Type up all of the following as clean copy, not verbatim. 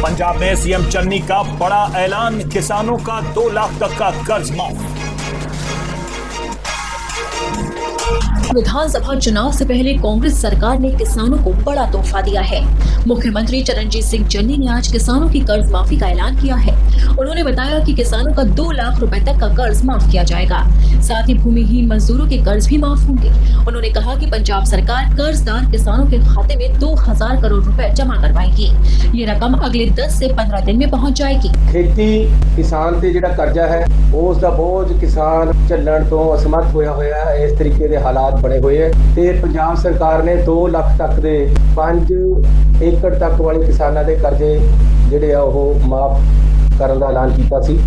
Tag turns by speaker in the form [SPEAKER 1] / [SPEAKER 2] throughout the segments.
[SPEAKER 1] पंजाब में सीएम चन्नी का बड़ा ऐलान, किसानों का 2 लाख तक का कर्ज माफ।
[SPEAKER 2] विधानसभा चुनाव से पहले कांग्रेस सरकार ने किसानों को बड़ा तोहफा दिया है। मुख्यमंत्री चरणजीत सिंह चन्नी ने आज किसानों की कर्ज माफी का ऐलान किया है। उन्होंने बताया कि किसानों का 2 लाख रुपए तक का कर्ज माफ किया जाएगा। साथ ही भूमिहीन मजदूरों के कर्ज भी माफ होंगे। उन्होंने कहा कि पंजाब सरकार कर्जदार किसानों के खाते में 2000 करोड़ रुपए जमा करवाएगी। ये रकम अगले 10 से 15 दिन में पहुँच जाएगी।
[SPEAKER 3] खेती किसान ते जिहड़ा कर्जा है उसका बोझ किसान झल्लण तो असमर्थ होया होया है। इस तरीके के हालात बने हुए है ते पंजाब सरकार ने 2 लाख तक दे 5 एकड़ तक वाले किसानां दे कर्जे जिहड़े आ ओह माफ करन दा ऐलान कीता सी।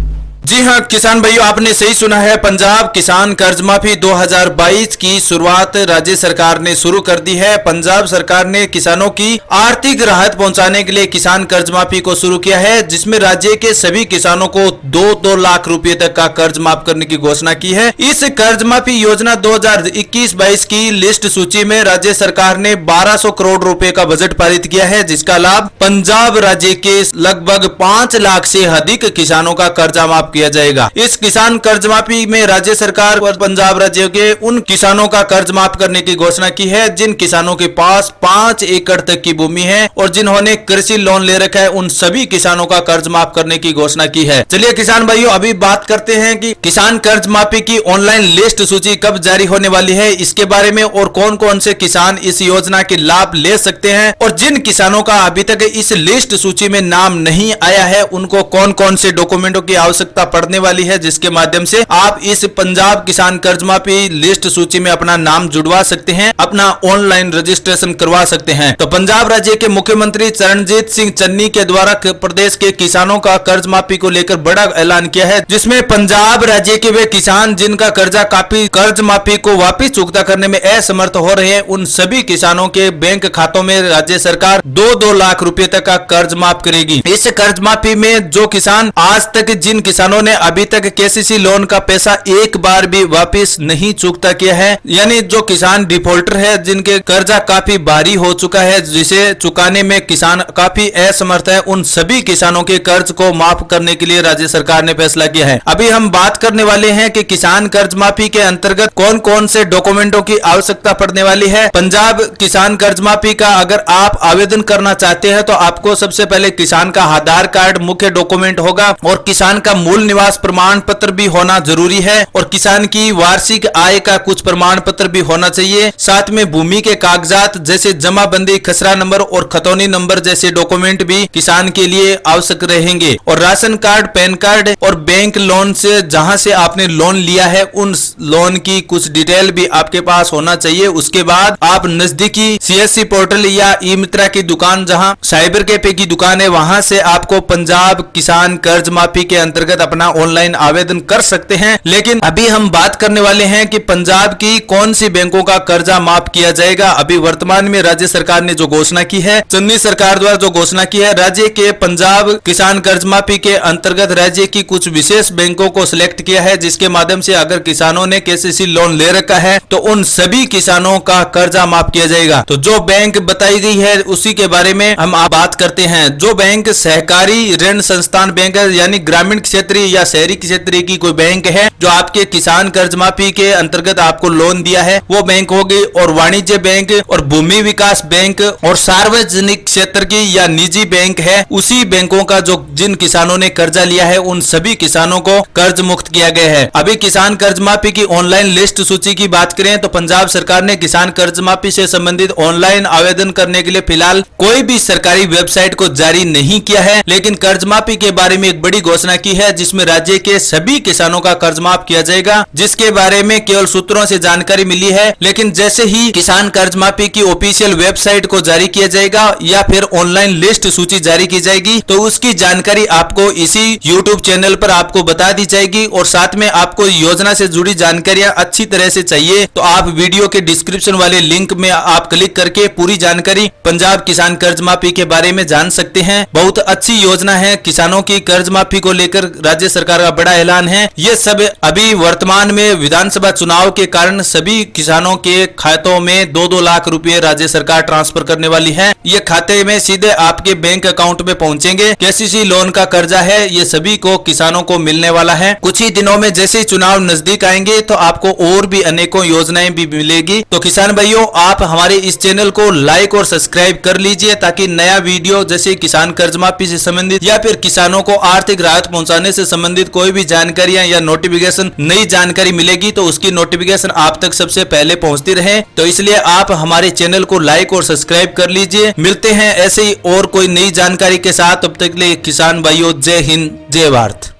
[SPEAKER 4] जी हां किसान भाइयों, आपने सही सुना है। पंजाब किसान कर्ज माफी 2022 की शुरुआत राज्य सरकार ने शुरू कर दी है। पंजाब सरकार ने किसानों की आर्थिक राहत पहुंचाने के लिए किसान कर्ज माफी को शुरू किया है, जिसमें राज्य के सभी किसानों को 2-2 लाख रुपए तक का कर्ज माफ करने की घोषणा की है। इस कर्ज माफी योजना 2021-22 की लिस्ट सूची में राज्य सरकार ने 1200 करोड़ रुपए का बजट पारित किया है, जिसका लाभ पंजाब राज्य के लगभग 5 लाख से अधिक किसानों का कर्जा माफ किया जाएगा। इस किसान कर्ज माफी में राज्य सरकार और पंजाब राज्य के उन किसानों का कर्ज माफ करने की घोषणा की है जिन किसानों के पास 5 एकड़ तक की भूमि है और जिन्होंने कृषि लोन ले रखा है, उन सभी किसानों का कर्ज माफ करने की घोषणा की है। चलिए किसान भाइयों, अभी बात करते हैं कि किसान कर्ज माफी की ऑनलाइन लिस्ट सूची कब जारी होने वाली है, इसके बारे में, और कौन कौन से किसान इस योजना के लाभ ले सकते हैं, और जिन किसानों का अभी तक इस लिस्ट सूची में नाम नहीं आया है उनको कौन कौन से डॉक्यूमेंटों की आवश्यकता पड़ने वाली है, जिसके माध्यम से आप इस पंजाब किसान कर्ज माफी लिस्ट सूची में अपना नाम जुड़वा सकते हैं, अपना ऑनलाइन रजिस्ट्रेशन करवा सकते हैं। तो पंजाब राज्य के मुख्यमंत्री चरणजीत सिंह चन्नी के द्वारा प्रदेश के किसानों का कर्ज माफी को लेकर बड़ा ऐलान किया है, जिसमें पंजाब राज्य के वे किसान जिनका कर्ज माफी को वापिस चुकता करने में असमर्थ हो रहे हैं, उन सभी किसानों के बैंक खातों में राज्य सरकार 2-2 लाख रुपए तक का कर्ज माफ करेगी। इस कर्ज माफी में जो किसान आज तक जिन किसानों ने अभी तक केसीसी लोन का पैसा एक बार भी वापस नहीं चुकता किया है, यानी जो किसान डिफॉल्टर है, जिनके कर्जा काफी भारी हो चुका है, जिसे चुकाने में किसान काफी असमर्थ है, उन सभी किसानों के कर्ज को माफ करने के लिए राज्य सरकार ने फैसला किया है। अभी हम बात करने वाले हैं कि किसान कर्ज माफी के अंतर्गत कौन कौन से डॉक्यूमेंटों की आवश्यकता पड़ने वाली है। पंजाब किसान कर्ज माफी का अगर आप आवेदन करना चाहते हैं तो आपको सबसे पहले किसान का आधार कार्ड मुख्य डॉक्यूमेंट होगा, और किसान का मूल निवास प्रमाण पत्र भी होना जरूरी है, और किसान की वार्षिक आय का कुछ प्रमाण पत्र भी होना चाहिए। साथ में भूमि के कागजात जैसे जमाबंदी, खसरा नंबर और खतौनी नंबर जैसे डॉक्यूमेंट भी किसान के लिए आवश्यक रहेंगे, और राशन कार्ड, पैन कार्ड और बैंक लोन से जहां से आपने लोन लिया है उन लोन की कुछ डिटेल भी आपके पास होना चाहिए। उसके बाद आप नजदीकी सीएससी पोर्टल या ई मित्रा की दुकान, जहां साइबर कैफे की दुकान है, वहां से आपको पंजाब किसान कर्ज माफी के अंतर्गत अपना ऑनलाइन आवेदन कर सकते हैं। लेकिन अभी हम बात करने वाले हैं कि पंजाब की कौन सी बैंकों का कर्जा माफ किया जाएगा। अभी वर्तमान में राज्य सरकार ने जो घोषणा की है, चन्नी सरकार द्वारा जो घोषणा की है, राज्य के पंजाब किसान कर्ज माफी के अंतर्गत राज्य की कुछ विशेष बैंकों को सिलेक्ट किया है, जिसके माध्यम से अगर किसानों ने केसीसी लोन ले रखा है तो उन सभी किसानों का कर्जा माफ किया जाएगा। तो जो बैंक बताई गई है उसी के बारे में हम बात करते हैं। जो बैंक सहकारी ऋण संस्थान बैंक है, यानी ग्रामीण क्षेत्रीय या शहरी क्षेत्रीय की कोई बैंक है जो आपके किसान कर्ज माफी के अंतर्गत आपको लोन दिया है, वो बैंक होगी, और वाणिज्य बैंक और भूमि विकास बैंक और सार्वजनिक क्षेत्र की या निजी बैंक है, उसी बैंकों का जो जिन किसानों ने कर्जा लिया है उन सभी किसानों को कर्ज मुक्त किया गया है। अभी किसान कर्ज माफी की ऑनलाइन लिस्ट सूची की बात करें तो पंजाब सरकार ने किसान कर्ज माफी से संबंधित ऑनलाइन आवेदन करने के लिए फिलहाल कोई भी सरकारी वेबसाइट को जारी नहीं किया है, लेकिन कर्ज माफी के बारे में एक बड़ी घोषणा की है, जिसमें राज्य के सभी किसानों का कर्ज माफ किया जाएगा, जिसके बारे में केवल सूत्रों से जानकारी मिली है। लेकिन जैसे ही किसान कर्ज माफी की ऑफिशियल वेबसाइट को जारी किया जाएगा या फिर ऑनलाइन लिस्ट सूची जारी की जाएगी तो उसकी जानकारी आपको इसी YouTube चैनल पर आपको बता दी जाएगी। और साथ में आपको योजना से जुड़ी जानकारियां अच्छी तरह से चाहिए तो आप वीडियो के डिस्क्रिप्शन वाले लिंक में आप क्लिक करके पूरी जानकारी पंजाब किसान कर्ज माफी के बारे में जान सकते हैं। बहुत अच्छी योजना है, किसानों की कर्ज माफी को लेकर राज्य राज्य सरकार का बड़ा ऐलान है। ये सब अभी वर्तमान में विधानसभा चुनाव के कारण सभी किसानों के खातों में 2-2 लाख रुपए राज्य सरकार ट्रांसफर करने वाली है। ये खाते में सीधे आपके बैंक अकाउंट में पहुंचेंगे। केसीसी लोन का कर्जा है, ये सभी को किसानों को मिलने वाला है। कुछ ही दिनों में जैसे ही चुनाव नजदीक आएंगे तो आपको और भी अनेकों योजनाएं भी मिलेगी। तो किसान भाइयों, आप हमारे इस चैनल को लाइक और सब्सक्राइब कर लीजिए ताकि नया वीडियो जैसे किसान कर्ज माफी से संबंधित या फिर किसानों को आर्थिक राहत पहुंचाने से संबंधित कोई भी जानकारियां या नोटिफिकेशन, नई जानकारी मिलेगी तो उसकी नोटिफिकेशन आप तक सबसे पहले पहुंचती रहे। तो इसलिए आप हमारे चैनल को लाइक और सब्सक्राइब कर लीजिए। मिलते हैं ऐसे ही और कोई नई जानकारी के साथ। तब तक के लिए किसान भाइयों, जय हिंद, जय भारत।